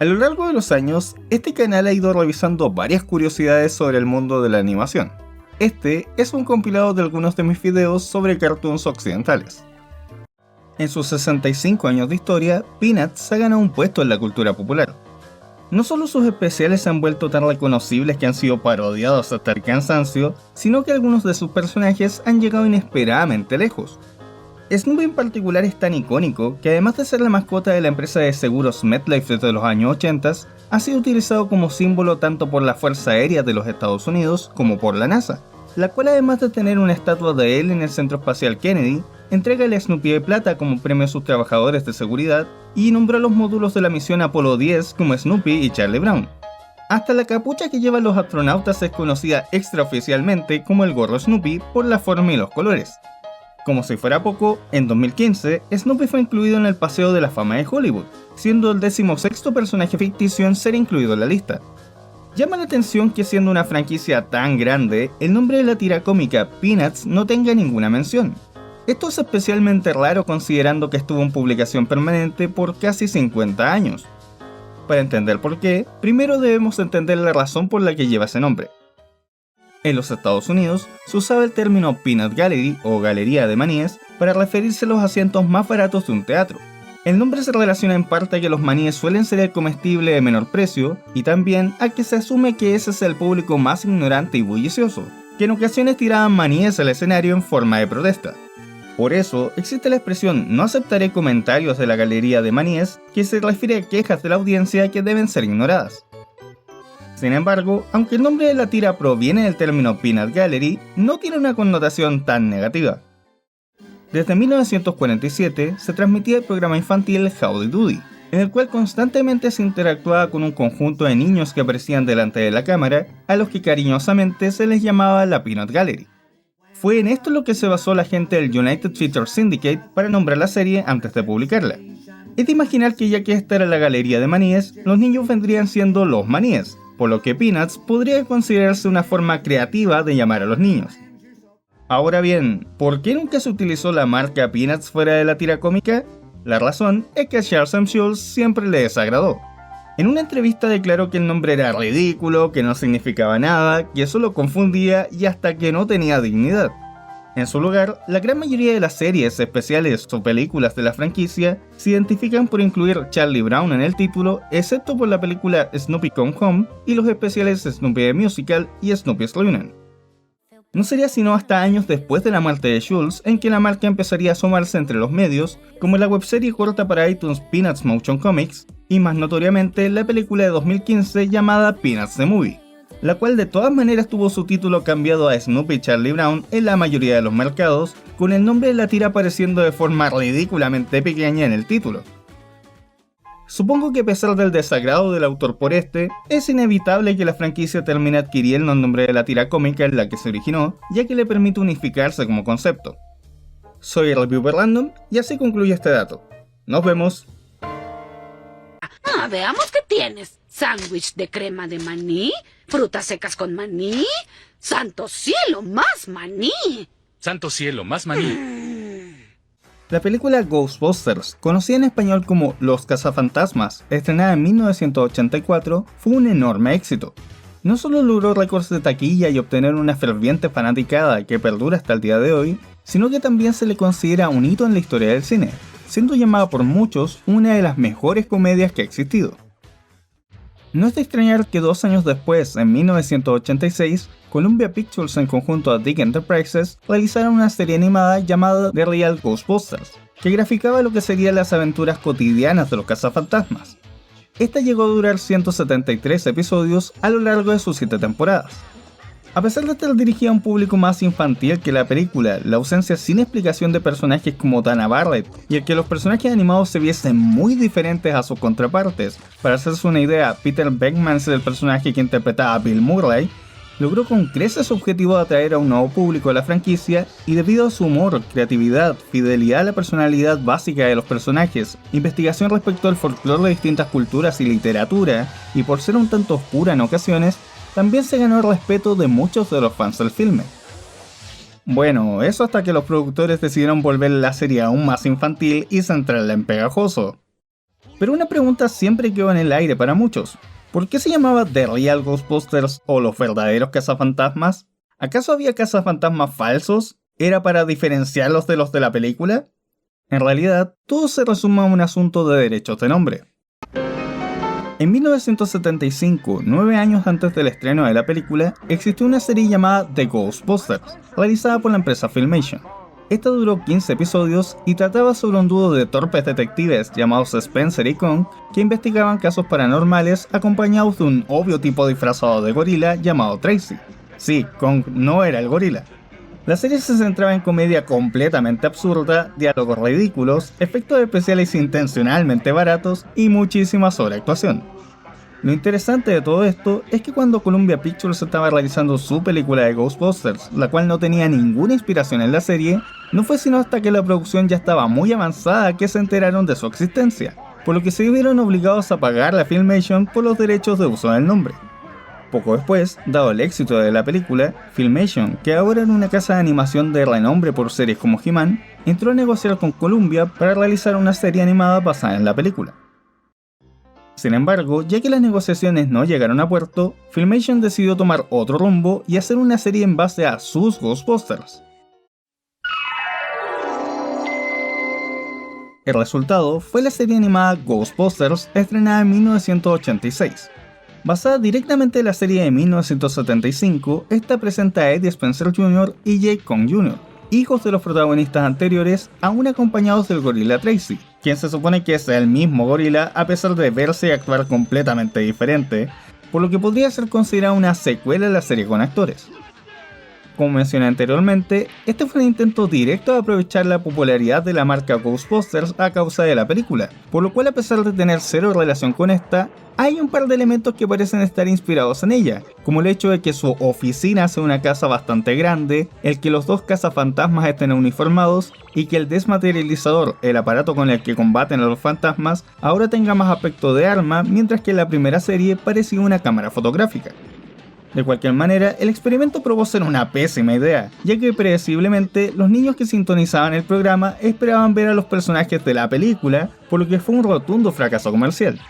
A lo largo de los años, este canal ha ido revisando varias curiosidades sobre el mundo de la animación. Este es un compilado de algunos de mis videos sobre cartoons occidentales. En sus 65 años de historia, Peanuts ha ganado un puesto en la cultura popular. No solo sus especiales se han vuelto tan reconocibles que han sido parodiados hasta el cansancio, sino que algunos de sus personajes han llegado inesperadamente lejos. Snoopy en particular es tan icónico que, además de ser la mascota de la empresa de seguros MetLife desde los años 80, ha sido utilizado como símbolo tanto por la Fuerza Aérea de los Estados Unidos como por la NASA, la cual, además de tener una estatua de él en el Centro Espacial Kennedy, entrega el Snoopy de plata como premio a sus trabajadores de seguridad y nombró los módulos de la misión Apolo 10 como Snoopy y Charlie Brown. Hasta la capucha que llevan los astronautas es conocida extraoficialmente como el gorro Snoopy por la forma y los colores. Como si fuera poco, en 2015, Snoopy fue incluido en el Paseo de la Fama de Hollywood, siendo el 16º personaje ficticio en ser incluido en la lista. Llama la atención que, siendo una franquicia tan grande, el nombre de la tira cómica Peanuts no tenga ninguna mención. Esto es especialmente raro considerando que estuvo en publicación permanente por casi 50 años. Para entender por qué, primero debemos entender la razón por la que lleva ese nombre. En los Estados Unidos, se usaba el término Peanut Gallery o Galería de Maníes para referirse a los asientos más baratos de un teatro. El nombre se relaciona en parte a que los maníes suelen ser el comestible de menor precio y también a que se asume que ese es el público más ignorante y bullicioso, que en ocasiones tiraban maníes al escenario en forma de protesta. Por eso existe la expresión "no aceptaré comentarios de la galería de maníes", que se refiere a quejas de la audiencia que deben ser ignoradas. Sin embargo, aunque el nombre de la tira proviene del término Peanut Gallery, no tiene una connotación tan negativa. Desde 1947 se transmitía el programa infantil Howdy Doody, en el cual constantemente se interactuaba con un conjunto de niños que aparecían delante de la cámara, a los que cariñosamente se les llamaba la Peanut Gallery. Fue en esto lo que se basó la gente del United Feature Syndicate para nombrar la serie antes de publicarla. Es de imaginar que, ya que esta era la galería de maníes, los niños vendrían siendo los maníes, por lo que Peanuts podría considerarse una forma creativa de llamar a los niños. Ahora bien, ¿por qué nunca se utilizó la marca Peanuts fuera de la tira cómica? La razón es que a Charles M. Schulz siempre le desagradó. En una entrevista declaró que el nombre era ridículo, que no significaba nada, que solo confundía y hasta que no tenía dignidad. En su lugar, la gran mayoría de las series, especiales o películas de la franquicia se identifican por incluir Charlie Brown en el título, excepto por la película Snoopy Come Home y los especiales Snoopy the Musical y Snoopy's Reunion. No sería sino hasta años después de la muerte de Schulz en que la marca empezaría a asomarse entre los medios, como la webserie corta para iTunes Peanuts Motion Comics, y más notoriamente la película de 2015 llamada Peanuts the Movie, la cual de todas maneras tuvo su título cambiado a Snoopy y Charlie Brown en la mayoría de los mercados, con el nombre de la tira apareciendo de forma ridículamente pequeña en el título. Supongo que, a pesar del desagrado del autor por este, es inevitable que la franquicia termine adquiriendo el nombre de la tira cómica en la que se originó, ya que le permite unificarse como concepto. Soy Reviewer Random y así concluye este dato. Nos vemos. Veamos qué tienes. ¿Sándwich de crema de maní? ¿Frutas secas con maní? ¡Santo cielo, más maní! ¡Santo cielo, más maní! La película Ghostbusters, conocida en español como Los Cazafantasmas, estrenada en 1984, fue un enorme éxito. No solo logró récords de taquilla y obtener una ferviente fanaticada que perdura hasta el día de hoy, sino que también se le considera un hito en la historia del cine, siendo llamada por muchos una de las mejores comedias que ha existido. No es de extrañar que 2 años después, en 1986, Columbia Pictures en conjunto a Dick Enterprises realizaron una serie animada llamada The Real Ghostbusters, que graficaba lo que serían las aventuras cotidianas de los cazafantasmas. Esta llegó a durar 173 episodios a lo largo de sus 7 temporadas. A pesar de estar dirigida a un público más infantil que la película, la ausencia sin explicación de personajes como Dana Barrett y el que los personajes animados se viesen muy diferentes a sus contrapartes, para hacerse una idea, Peter Venkman es el personaje que interpretaba a Bill Murray, logró con creces su objetivo de atraer a un nuevo público a la franquicia, y debido a su humor, creatividad, fidelidad a la personalidad básica de los personajes, investigación respecto al folclore de distintas culturas y literatura, y por ser un tanto oscura en ocasiones, también se ganó el respeto de muchos de los fans del filme. Bueno, eso hasta que los productores decidieron volver la serie aún más infantil y centrarla en pegajoso. Pero una pregunta siempre quedó en el aire para muchos. ¿Por qué se llamaba The Real Ghostbusters o los verdaderos cazafantasmas? ¿Acaso había cazafantasmas falsos? ¿Era para diferenciarlos de los de la película? En realidad, todo se resume a un asunto de derechos de nombre. En 1975, 9 años antes del estreno de la película, existió una serie llamada The Ghostbusters, realizada por la empresa Filmation. Esta duró 15 episodios y trataba sobre un dúo de torpes detectives llamados Spencer y Kong que investigaban casos paranormales acompañados de un obvio tipo disfrazado de gorila llamado Tracy. Sí, Kong no era el gorila. La serie se centraba en comedia completamente absurda, diálogos ridículos, efectos especiales intencionalmente baratos y muchísima sobreactuación. Lo interesante de todo esto es que cuando Columbia Pictures estaba realizando su película de Ghostbusters, la cual no tenía ninguna inspiración en la serie, no fue sino hasta que la producción ya estaba muy avanzada que se enteraron de su existencia, por lo que se vieron obligados a pagarle a Filmation por los derechos de uso del nombre. Poco después, dado el éxito de la película, Filmation, que ahora era una casa de animación de renombre por series como He-Man, entró a negociar con Columbia para realizar una serie animada basada en la película. Sin embargo, ya que las negociaciones no llegaron a puerto, Filmation decidió tomar otro rumbo y hacer una serie en base a sus Ghostbusters. El resultado fue la serie animada Ghostbusters, estrenada en 1986. Basada directamente en la serie de 1975, esta presenta a Eddie Spencer Jr. y Jake Kong Jr., hijos de los protagonistas anteriores, aún acompañados del gorila Tracy, quien se supone que es el mismo gorila a pesar de verse y actuar completamente diferente, por lo que podría ser considerada una secuela de la serie con actores. Como mencioné anteriormente, este fue un intento directo de aprovechar la popularidad de la marca Ghostbusters a causa de la película, por lo cual a pesar de tener cero relación con esta, hay un par de elementos que parecen estar inspirados en ella, como el hecho de que su oficina sea una casa bastante grande, el que los dos cazafantasmas estén uniformados y que el desmaterializador, el aparato con el que combaten a los fantasmas, ahora tenga más aspecto de arma, mientras que en la primera serie parecía una cámara fotográfica. De cualquier manera, el experimento probó ser una pésima idea, ya que predeciblemente los niños que sintonizaban el programa esperaban ver a los personajes de la película, por lo que fue un rotundo fracaso comercial.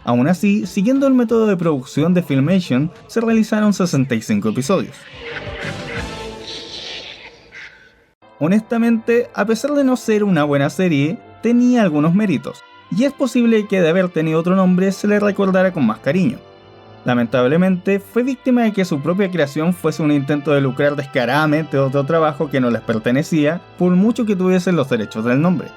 Aún así, siguiendo el método de producción de Filmation, se realizaron 65 episodios. Honestamente, a pesar de no ser una buena serie, tenía algunos méritos, y es posible que de haber tenido otro nombre se le recordara con más cariño. Lamentablemente, fue víctima de que su propia creación fuese un intento de lucrar descaradamente de otro trabajo que no les pertenecía, por mucho que tuviesen los derechos del nombre.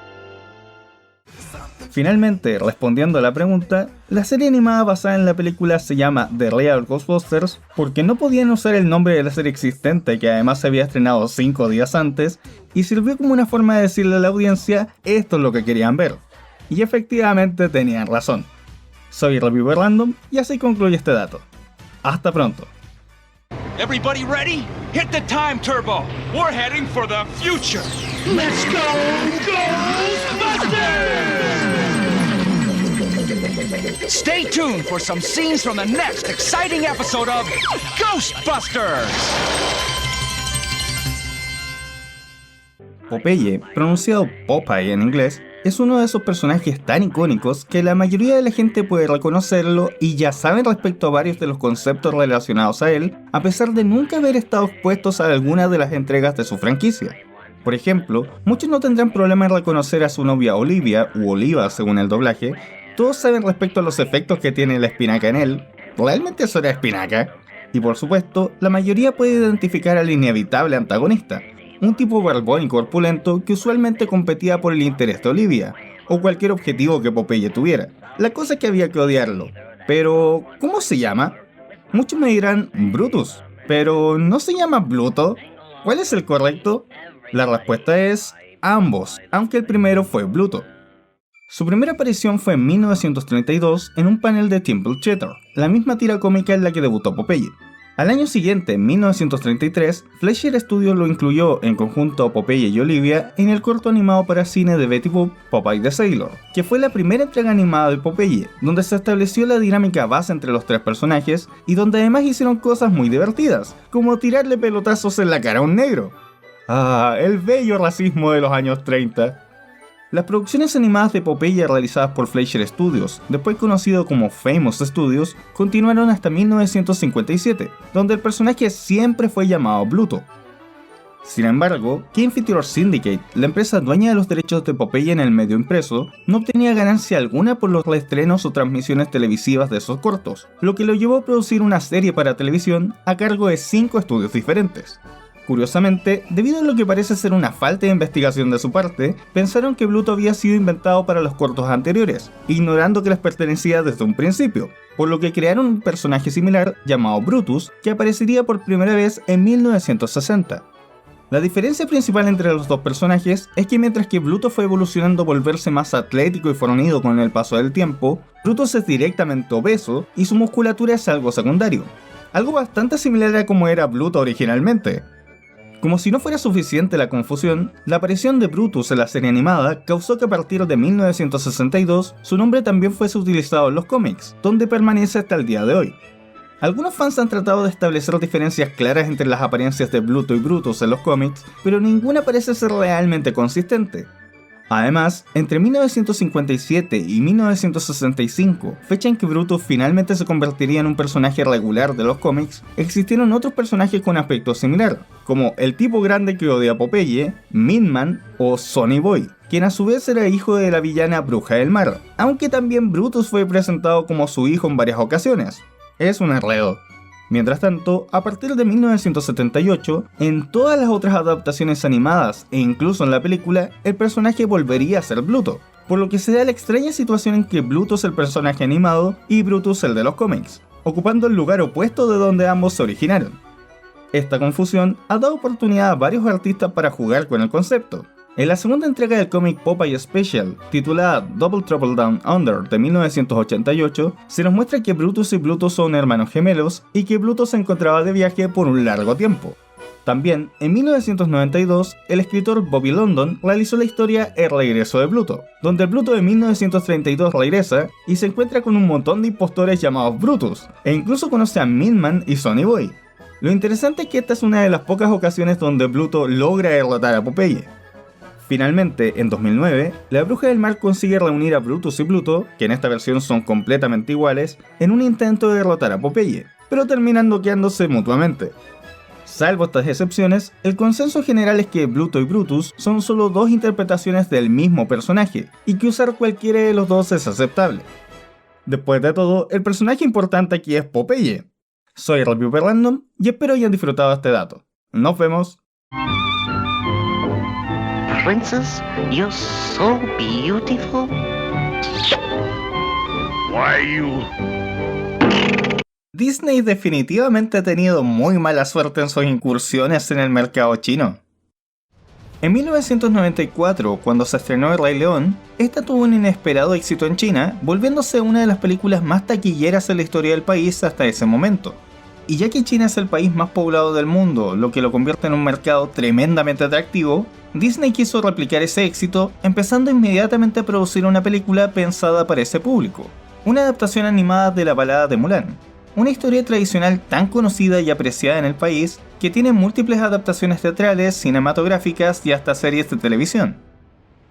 Finalmente, respondiendo a la pregunta, la serie animada basada en la película se llama The Real Ghostbusters porque no podían usar el nombre de la serie existente que además se había estrenado 5 días antes y sirvió como una forma de decirle a la audiencia esto es lo que querían ver. Y efectivamente tenían razón. Soy Reviewer Random y así concluye este dato. Hasta pronto. Everybody ready? Hit the time turbo. We're heading for the future. Let's go, Ghostbusters! Stay tuned for some scenes from the next exciting episode of Ghostbusters. Popeye, pronunciado Popeye en inglés, es uno de esos personajes tan icónicos que la mayoría de la gente puede reconocerlo y ya saben respecto a varios de los conceptos relacionados a él, a pesar de nunca haber estado expuestos a alguna de las entregas de su franquicia. Por ejemplo, muchos no tendrán problema en reconocer a su novia Olivia, u Oliva según el doblaje. Todos saben respecto a los efectos que tiene la espinaca en él. ¿Realmente eso era espinaca? Y por supuesto, la mayoría puede identificar al inevitable antagonista, un tipo barbón y corpulento que usualmente competía por el interés de Olivia, o cualquier objetivo que Popeye tuviera. La cosa es que había que odiarlo. Pero, ¿cómo se llama? Muchos me dirán Brutus, pero ¿no se llama Bluto? ¿Cuál es el correcto? La respuesta es ambos, aunque el primero fue Bluto. Su primera aparición fue en 1932 en un panel de Timble Theatre, la misma tira cómica en la que debutó Popeye. Al año siguiente, en 1933, Fleischer Studios lo incluyó en conjunto a Popeye y Olivia en el corto animado para cine de Betty Boop, Popeye the Sailor, que fue la primera entrega animada de Popeye, donde se estableció la dinámica base entre los tres personajes y donde además hicieron cosas muy divertidas, como tirarle pelotazos en la cara a un negro. Ah, el bello racismo de los años 30. Las producciones animadas de Popeye realizadas por Fleischer Studios, después conocido como Famous Studios, continuaron hasta 1957, donde el personaje siempre fue llamado Bluto. Sin embargo, King Feature Syndicate, la empresa dueña de los derechos de Popeye en el medio impreso, no obtenía ganancia alguna por los reestrenos o transmisiones televisivas de esos cortos, lo que lo llevó a producir una serie para televisión a cargo de 5 estudios diferentes. Curiosamente, debido a lo que parece ser una falta de investigación de su parte, pensaron que Bluto había sido inventado para los cortos anteriores, ignorando que les pertenecía desde un principio, por lo que crearon un personaje similar llamado Brutus, que aparecería por primera vez en 1960. La diferencia principal entre los dos personajes es que mientras que Bluto fue evolucionando a volverse más atlético y fornido con el paso del tiempo, Brutus es directamente obeso y su musculatura es algo secundario, algo bastante similar a como era Bluto originalmente. Como si no fuera suficiente la confusión, la aparición de Brutus en la serie animada causó que a partir de 1962 su nombre también fuese utilizado en los cómics, donde permanece hasta el día de hoy. Algunos fans han tratado de establecer diferencias claras entre las apariencias de Bluto y Brutus en los cómics, pero ninguna parece ser realmente consistente. Además, entre 1957 y 1965, fecha en que Brutus finalmente se convertiría en un personaje regular de los cómics, existieron otros personajes con aspecto similar, como el tipo grande que odia a Popeye, Mean-Man o Sonny Boy, quien a su vez era hijo de la villana Bruja del Mar, aunque también Brutus fue presentado como su hijo en varias ocasiones. Es un enredo. Mientras tanto, a partir de 1978, en todas las otras adaptaciones animadas e incluso en la película, el personaje volvería a ser Bluto, por lo que se da la extraña situación en que Bluto es el personaje animado y Brutus el de los cómics, ocupando el lugar opuesto de donde ambos se originaron. Esta confusión ha dado oportunidad a varios artistas para jugar con el concepto. En la segunda entrega del cómic Popeye Special, titulada Double Trouble Down Under de 1988, se nos muestra que Brutus y Bluto son hermanos gemelos y que Bluto se encontraba de viaje por un largo tiempo. También, en 1992, el escritor Bobby London realizó la historia El regreso de Bluto, donde el Bluto de 1932 regresa y se encuentra con un montón de impostores llamados Brutus, e incluso conoce a Mean-Man y Sonny Boy. Lo interesante es que esta es una de las pocas ocasiones donde Bluto logra derrotar a Popeye. Finalmente, en 2009, la Bruja del Mar consigue reunir a Brutus y Bluto, que en esta versión son completamente iguales, en un intento de derrotar a Popeye, pero terminan noqueándose mutuamente. Salvo estas excepciones, el consenso general es que Bluto y Brutus son solo dos interpretaciones del mismo personaje, y que usar cualquiera de los dos es aceptable. Después de todo, el personaje importante aquí es Popeye. Soy Reviewer Random y espero hayan disfrutado este dato. Nos vemos. Princess, you're so beautiful. Why you... Disney definitivamente ha tenido muy mala suerte en sus incursiones en el mercado chino. En 1994, cuando se estrenó El Rey León, esta tuvo un inesperado éxito en China, volviéndose una de las películas más taquilleras en la historia del país hasta ese momento. Y ya que China es el país más poblado del mundo, lo que lo convierte en un mercado tremendamente atractivo, Disney quiso replicar ese éxito, empezando inmediatamente a producir una película pensada para ese público, una adaptación animada de la balada de Mulan, una historia tradicional tan conocida y apreciada en el país que tiene múltiples adaptaciones teatrales, cinematográficas y hasta series de televisión.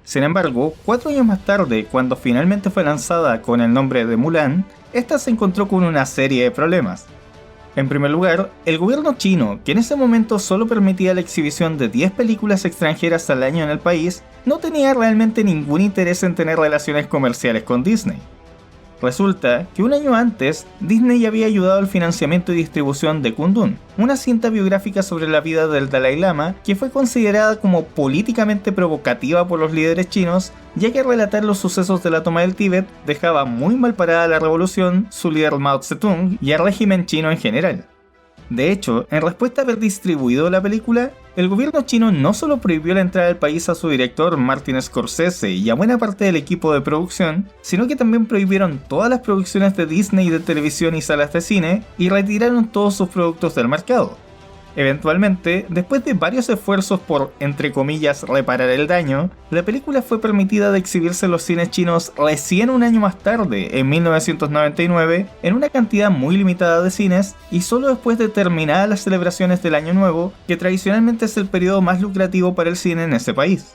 Sin embargo, 4 años más tarde, cuando finalmente fue lanzada con el nombre de Mulan, esta se encontró con una serie de problemas. En primer lugar, el gobierno chino, que en ese momento solo permitía la exhibición de 10 películas extranjeras al año en el país, no tenía realmente ningún interés en tener relaciones comerciales con Disney. Resulta que un año antes, Disney había ayudado al financiamiento y distribución de Kundun, una cinta biográfica sobre la vida del Dalai Lama que fue considerada como políticamente provocativa por los líderes chinos, ya que relatar los sucesos de la toma del Tíbet dejaba muy mal parada a la revolución, su líder Mao Zedong y al régimen chino en general. De hecho, en respuesta a haber distribuido la película, el gobierno chino no solo prohibió la entrada al país a su director Martin Scorsese y a buena parte del equipo de producción, sino que también prohibieron todas las producciones de Disney de televisión y salas de cine y retiraron todos sus productos del mercado. Eventualmente, después de varios esfuerzos por, entre comillas, reparar el daño, la película fue permitida de exhibirse en los cines chinos recién un año más tarde, en 1999, en una cantidad muy limitada de cines y solo después de terminadas las celebraciones del Año Nuevo, que tradicionalmente es el periodo más lucrativo para el cine en ese país.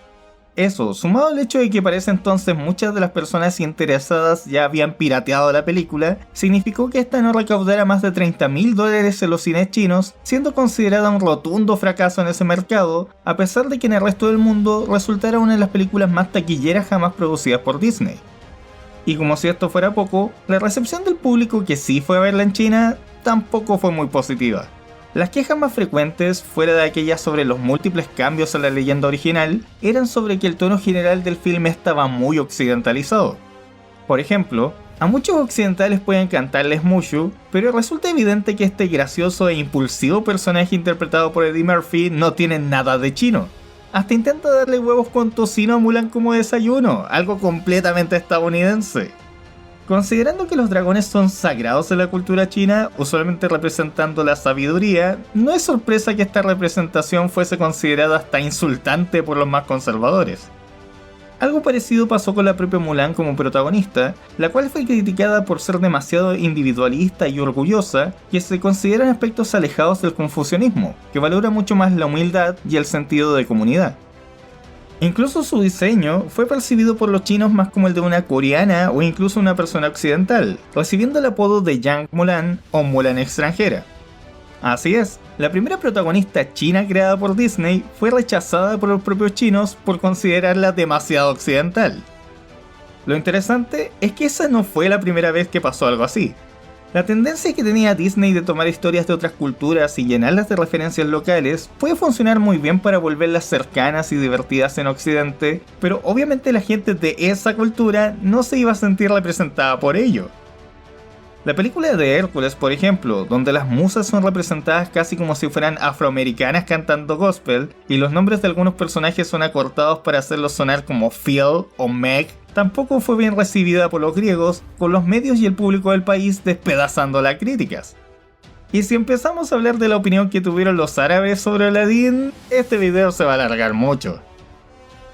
Eso, sumado al hecho de que para ese entonces muchas de las personas interesadas ya habían pirateado la película, significó que esta no recaudara más de $30.000 en los cines chinos, siendo considerada un rotundo fracaso en ese mercado, a pesar de que en el resto del mundo resultara una de las películas más taquilleras jamás producidas por Disney. Y como si esto fuera poco, la recepción del público que sí fue a verla en China tampoco fue muy positiva. Las quejas más frecuentes, fuera de aquellas sobre los múltiples cambios a la leyenda original, eran sobre que el tono general del filme estaba muy occidentalizado. Por ejemplo, a muchos occidentales puede encantarles Mushu, pero resulta evidente que este gracioso e impulsivo personaje interpretado por Eddie Murphy no tiene nada de chino. Hasta intenta darle huevos con tocino a Mulan como desayuno, algo completamente estadounidense. Considerando que los dragones son sagrados en la cultura china, usualmente representando la sabiduría, no es sorpresa que esta representación fuese considerada hasta insultante por los más conservadores. Algo parecido pasó con la propia Mulan como protagonista, la cual fue criticada por ser demasiado individualista y orgullosa, que se consideran aspectos alejados del confucianismo, que valora mucho más la humildad y el sentido de comunidad. Incluso su diseño fue percibido por los chinos más como el de una coreana o incluso una persona occidental, recibiendo el apodo de Young Mulan o Mulan extranjera. Así es, la primera protagonista china creada por Disney fue rechazada por los propios chinos por considerarla demasiado occidental. Lo interesante es que esa no fue la primera vez que pasó algo así. La tendencia que tenía Disney de tomar historias de otras culturas y llenarlas de referencias locales puede funcionar muy bien para volverlas cercanas y divertidas en Occidente, pero obviamente la gente de esa cultura no se iba a sentir representada por ello. La película de Hércules, por ejemplo, donde las musas son representadas casi como si fueran afroamericanas cantando gospel, y los nombres de algunos personajes son acortados para hacerlos sonar como Phil o Meg, tampoco fue bien recibida por los griegos, con los medios y el público del país despedazando las críticas. Y si empezamos a hablar de la opinión que tuvieron los árabes sobre Aladdin, este video se va a alargar mucho.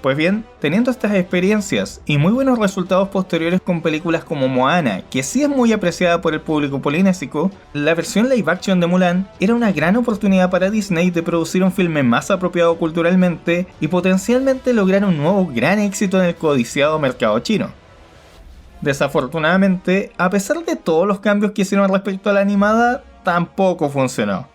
Pues bien, teniendo estas experiencias y muy buenos resultados posteriores con películas como Moana, que sí es muy apreciada por el público polinésico, la versión live action de Mulan era una gran oportunidad para Disney de producir un filme más apropiado culturalmente y potencialmente lograr un nuevo gran éxito en el codiciado mercado chino. Desafortunadamente, a pesar de todos los cambios que hicieron respecto a la animada, tampoco funcionó.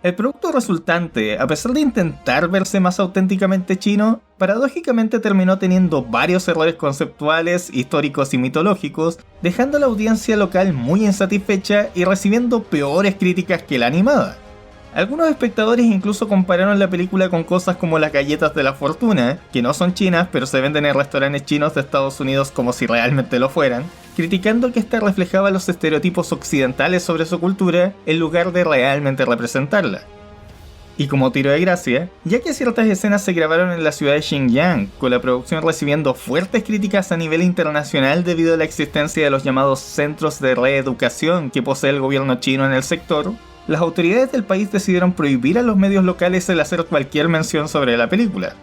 El producto resultante, a pesar de intentar verse más auténticamente chino, paradójicamente terminó teniendo varios errores conceptuales, históricos y mitológicos, dejando a la audiencia local muy insatisfecha y recibiendo peores críticas que la animada. Algunos espectadores incluso compararon la película con cosas como las galletas de la fortuna, que no son chinas pero se venden en restaurantes chinos de Estados Unidos como si realmente lo fueran, criticando que esta reflejaba los estereotipos occidentales sobre su cultura en lugar de realmente representarla. Y como tiro de gracia, ya que ciertas escenas se grabaron en la ciudad de Xinjiang, con la producción recibiendo fuertes críticas a nivel internacional debido a la existencia de los llamados centros de reeducación que posee el gobierno chino en el sector, las autoridades del país decidieron prohibir a los medios locales el hacer cualquier mención sobre la película.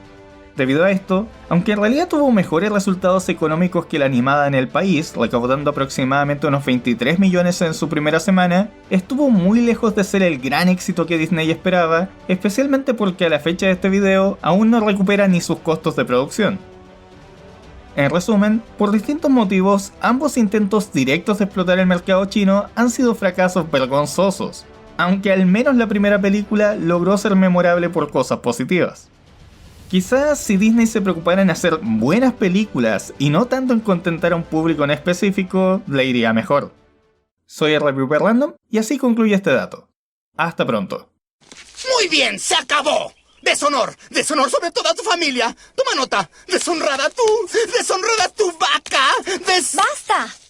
Debido a esto, aunque en realidad tuvo mejores resultados económicos que la animada en el país, recaudando aproximadamente unos 23 millones en su primera semana, estuvo muy lejos de ser el gran éxito que Disney esperaba, especialmente porque a la fecha de este video aún no recupera ni sus costos de producción. En resumen, por distintos motivos, ambos intentos directos de explotar el mercado chino han sido fracasos vergonzosos, aunque al menos la primera película logró ser memorable por cosas positivas. Quizás si Disney se preocupara en hacer buenas películas y no tanto en contentar a un público en específico, le iría mejor. Soy el Reviewer Random y así concluye este dato. Hasta pronto. ¡Muy bien! ¡Se acabó! ¡Deshonor! ¡Deshonor sobre toda tu familia! ¡Toma nota! ¡Deshonrada tú! ¡Deshonrada tu vaca! ¡Basta!